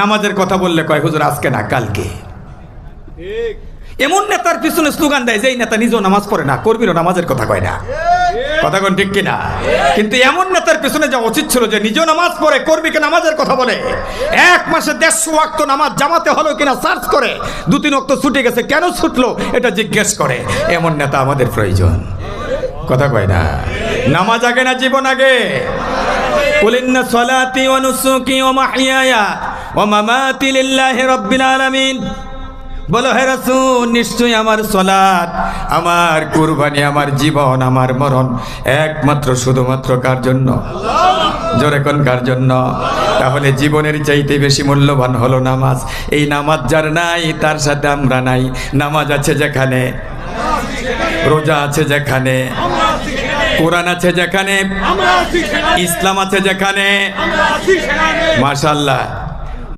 নামাজের কথা বললে কয় হুজুর আজকে না কালকে। এমন নেতার পিছনে স্লোগান দেয় যে এই নেতা নিজেও নামাজ পড়ে না, কর্মীরও নামাজের কথা কয় না। কথা কোন ঠিক কিনা? কিন্তু এমন নেতার পিছনে যাওয়া উচিত ছিল যে নিজেও নামাজ পড়ে, কর্মীকে নামাজের কথা বলে, এক মাসে 150 ওয়াক্ত নামাজ জামাতে হলো কিনা সার্চ করে, 2-3 ওয়াক্ত ছুটে গেছে কেন ছুটলো এটা জিজ্ঞেস করে। এমন নেতা আমাদের প্রয়োজন। কথা কয় না। নামাজ আগে না জীবন আগে? কুল ইন্না সলাতি ওয়া নুসুকি ওয়া মাহইয়ায়া ওয়া মামাতি লিল্লাহি রাব্বিল আলামিন। বলো হে রাসূল, নিশ্চয়ই আমার সালাত, আমার কুরবানি, আমার জীবন, আমার মরণ একমাত্র শুধুমাত্র কার জন্য? জোরে কোন কার জন্য? তাহলে জীবনের চাইতে বেশি মূল্যবান হলো নামাজ। এই নামাজ যার নাই তার সাথে আমরা নাই। নামাজ আছে যেখানে, রোজা আছে যেখানে, কোরআন আছে যেখানে, ইসলাম আছে যেখানে, মাশাআল্লাহ।